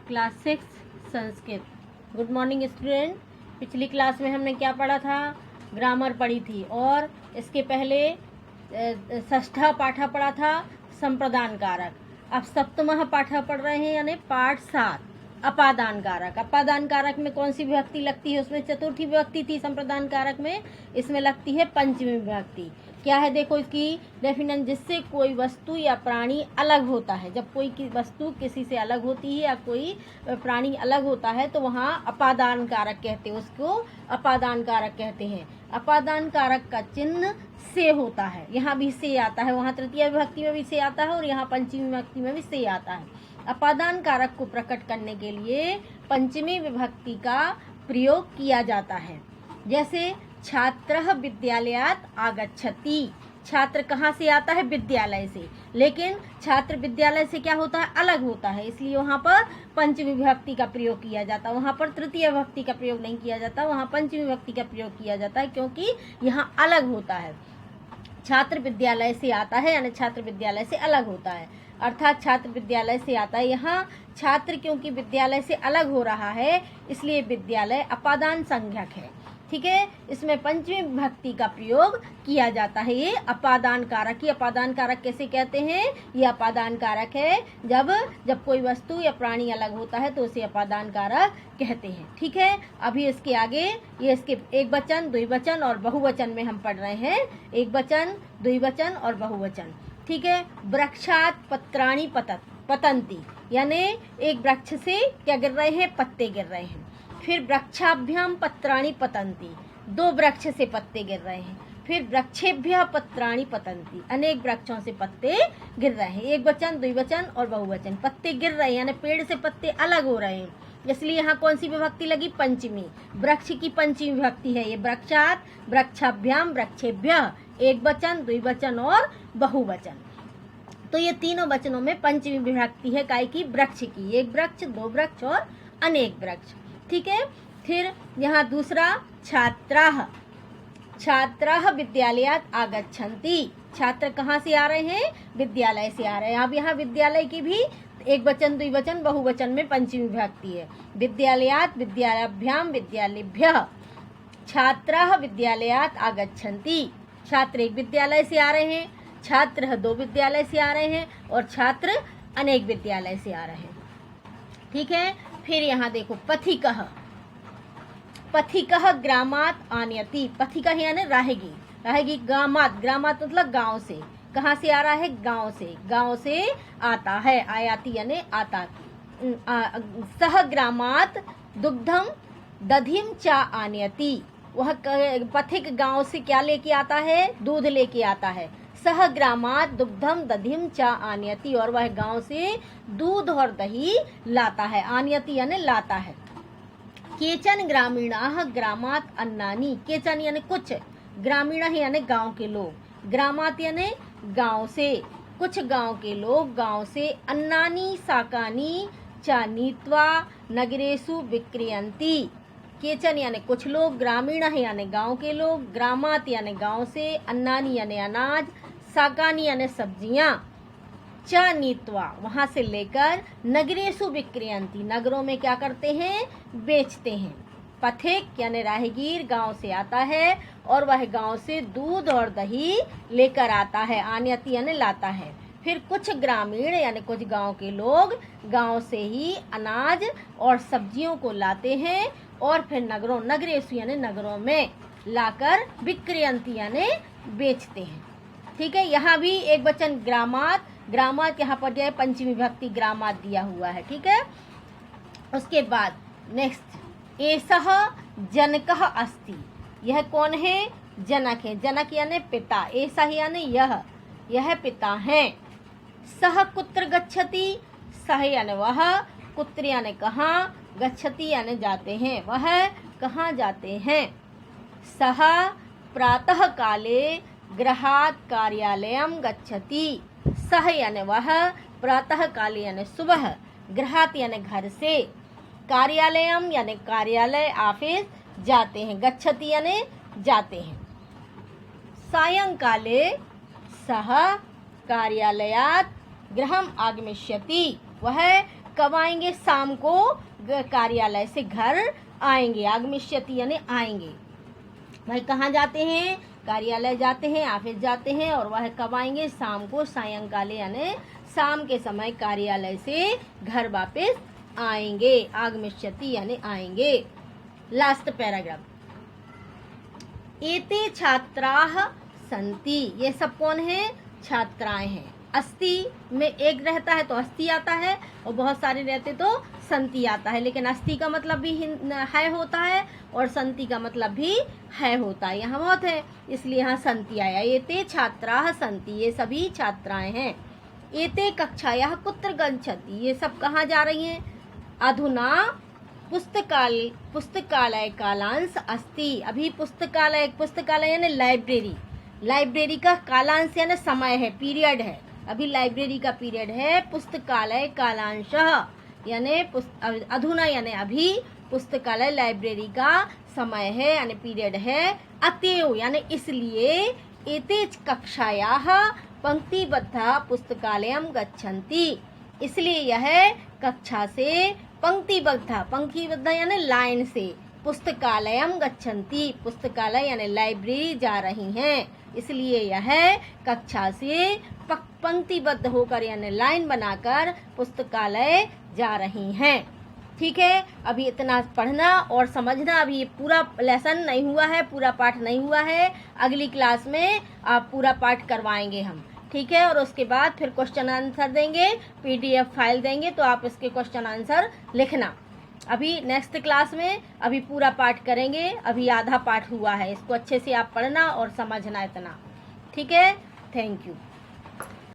Class 6 Sanskrit. Good morning student. पिछली class में हमने क्या पढ़ा था? ग्रामर पढ़ी थी और इसके पहले षष्ठा पाठा पढ़ा था संप्रदान कारक। अब सप्तमः पाठा पढ़ रहे हैं यानी पाठ 7 अपादान कारक। अपादान कारक में कौन सी विभक्ति लगती है? उसमें चतुर्थी विभक्ति थी संप्रदान कारक में, इसमें लगती है पंचमी विभक्ति। क्या है देखो इसकी डेफिनेशन, जिससे कोई वस्तु या प्राणी अलग होता है। जब कोई वस्तु किसी से अलग होती है या कोई प्राणी अलग होता है तो वहाँ अपादान कारक कहते हैं, उसको अपादान कारक कहते हैं। अपादान कारक का चिन्ह से होता है, यहाँ भी से आता है, वहाँ तृतीय विभक्ति में भी से आता है और यहाँ पंचमी विभक्ति में भी से आता है। अपादान कारक को प्रकट करने के लिए पंचमी विभक्ति का प्रयोग किया जाता है। जैसे छात्रः विद्यालयात् आगच्छति, छात्र कहाँ से आता है? विद्यालय से। लेकिन छात्र विद्यालय से क्या होता है? अलग होता है, इसलिए वहाँ पर पंचमी विभक्ति का प्रयोग किया जाता है। वहाँ पर तृतीय विभक्ति का प्रयोग नहीं किया जाता, वहाँ पंचमी विभक्ति का प्रयोग किया जाता है, क्योंकि यहाँ अलग होता है। छात्र विद्यालय से आता है यानी छात्र विद्यालय से अलग होता है, अर्थात छात्र विद्यालय से आता है। यहाँ छात्र क्योंकि विद्यालय से अलग हो रहा है इसलिए विद्यालय अपादान संज्ञक है। ठीक है, इसमें पंचमी विभक्ति का प्रयोग किया जाता है। ये अपादान कारक। ये अपादान कारक कैसे कहते हैं? ये अपादान कारक है जब कोई वस्तु या प्राणी अलग होता है तो उसे अपादान कारक कहते हैं। ठीक है, अभी इसके आगे ये इसके एक वचन, द्विवचन और बहुवचन में हम पढ़ रहे हैं। एक वचन, द्विवचन और बहुवचन। ठीक है, वृक्षात् पत्राणि पतन्ति, यानी एक वृक्ष से क्या गिर रहे हैं? पत्ते गिर रहे हैं। फिर वृक्षाभ्याम पत्राणि पतन्ति, दो वृक्ष से पत्ते गिर रहे हैं। फिर वृक्षेभ्यः पत्राणि पतन्ति, अनेक वृक्षों से पत्ते गिर रहे हैं। एक वचन, द्विवचन और बहुवचन। पत्ते गिर रहे हैं यानी पेड़ से पत्ते अलग हो रहे हैं, इसलिए यहाँ कौन सी विभक्ति लगी? पंचमी। वृक्ष की पंचमी विभक्ति है ये। वृक्षात्, वृक्षाभ्याम, वृक्षेभ्यः, एक वचन, द्विवचन और बहुवचन। तो ये तीनों वचनों में पंचमी विभक्ति है काय की? वृक्ष की। एक वृक्ष, दो वृक्ष और अनेक वृक्ष। ठीक है, फिर यहाँ दूसरा छात्राः। छात्राः विद्यालयात् आगच्छन्ति, छात्र कहाँ से आ रहे हैं? विद्यालय से आ रहे हैं। अब यहाँ विद्यालय की भी एक वचन, द्विवचन, बहुवचन में पंचमी विभक्ति है। विद्यालयात्, विद्यालयाभ्याम, विद्यालयेभ्यः। छात्राः विद्यालयात् आगच्छन्ति, छात्र एक विद्यालय से आ रहे हैं, छात्र दो विद्यालय से आ रहे हैं और छात्र अनेक विद्यालय से आ रहे हैं। ठीक है, फिर यहाँ देखो पथिकः। पथिकः ग्रामात् आनयति, पथिकः यानी राहगीर। राहगीर ग्रामात्, ग्रामात् मतलब गांव से। कहाँ से आ रहा है? गांव से। गांव से आता है, आयाति यानी आता। सह ग्रामात् दुग्धम दधिम च आनयति, वह पथिक गांव से क्या लेके आता है? दूध लेके आता है। सह ग्रामात् दुग्धम दधिम च आनयति, और वह गांव से दूध और दही लाता है। आनयति यानी लाता है। केचन ग्रामीणाः ग्रामात् अन्नानि, केचन यानी कुछ, ग्रामीण यानी गांव के लोग, ग्रामात् यानी गांव से, कुछ गांव के लोग गांव से अन्नानि शाकानि च नीत्वा नगरेषु विक्रियन्ति। केचन यानी कुछ लोग, ग्रामीण यानी गांव के लोग, ग्रामात् यानी गांव से, अन्नानि यानी अनाज, शाकानि यानी सब्जियां, च नीत्वा वहां से लेकर, नगरेषु विक्रियन्ति नगरों में क्या करते हैं? बेचते हैं। पथिक यानी राहगीर गांव से आता है और वह गांव से दूध और दही लेकर आता है। आनयति यानी लाता है। फिर कुछ ग्रामीण यानी कुछ गांव के लोग गांव से ही अनाज और सब्जियों को लाते हैं और फिर नगरों, नगरेषु यानी नगरों में लाकर, विक्रियन्ति यानी बेचते हैं। ठीक है, यहाँ भी एक वचन ग्रामात्, ग्रामात् यहाँ पर जो है पंचमी विभक्ति ग्रामात् दिया हुआ है। ठीक है, उसके बाद नेक्स्ट एषः जनकः अस्ति, यह कौन है? जनक है। जनक यानी पिता, एषः यानी यह पिता है। सः कुत्र गच्छति, सः यानी वह, कुत्र यानी कहाँ, गच्छति यानी जाते हैं, वह कहाँ जाते हैं। सः प्रातः काले गृहात् कार्यालयं गच्छति, सः यानी वह, प्रातः काले यानी सुबह, गृहात् यानी घर से, कार्यालयम यानी कार्यालय, ऑफिस जाते हैं, गच्छति यानी जाते हैं। सायंकाले सः कार्यालयात् गृहम आगमिष्यति, वह कब आएंगे? शाम को कार्यालय से घर आएंगे। आगमिष्यति यानी आएंगे। भाई कहाँ जाते हैं? कार्यालय जाते हैं, ऑफिस जाते हैं, और वह कब आएंगे? शाम को, सायंकाले यानी शाम के समय कार्यालय से घर वापस आएंगे। आगमिष्यति यानी आएंगे। Last paragraph. एते छात्राः सन्ति, ये सब कौन है? छात्राएं हैं। अस्ति में एक रहता है तो अस्ति आता है, और बहुत सारे रहते तो संति आता है, लेकिन अस्ति का मतलब भी है होता है और संति का मतलब भी है होता है। यहाँ बहुत है इसलिए यहाँ संति आया। एते छात्राः सन्ति, ये सभी छात्राएं हैं। एते कक्षायाः कुत्र गच्छन्ति, ये सब कहाँ जा रही हैं? अधुना पुस्तकालय कालांश अस्ति, अभी पुस्तकालय यानी लाइब्रेरी का कालांश यानी समय है, पीरियड है। अभी लाइब्रेरी का पीरियड है। पुस्तकालय कालांश यानी अधुना यानी अभी, पुस्तकालय लाइब्रेरी का समय है यानी पीरियड है। अतएव यानी इसलिए, एते कक्षायाः पंक्तिबद्ध पुस्तकालयं गच्छन्ति, इसलिए यह कक्षा से पंक्तिबद्ध यानी लाइन से, पुस्तकालयं गच्छन्ति, पुस्तकालय यानी लाइब्रेरी जा रही हैं, इसलिए यह कक्षा से पंक्तिबद्ध होकर यानी लाइन बनाकर पुस्तकालय जा रही हैं। ठीक है, अभी इतना पढ़ना और समझना। अभी ये पूरा लेसन नहीं हुआ है, पूरा पाठ नहीं हुआ है। अगली क्लास में आप पूरा पाठ करवाएंगे हम, ठीक है। और उसके बाद फिर क्वेश्चन आंसर देंगे, PDF फाइल देंगे, तो आप इसके क्वेश्चन आंसर लिखना। अभी नेक्स्ट क्लास में अभी पूरा पाठ करेंगे, अभी आधा पाठ हुआ है, इसको अच्छे से आप पढ़ना और समझना इतना, ठीक है। Thank you.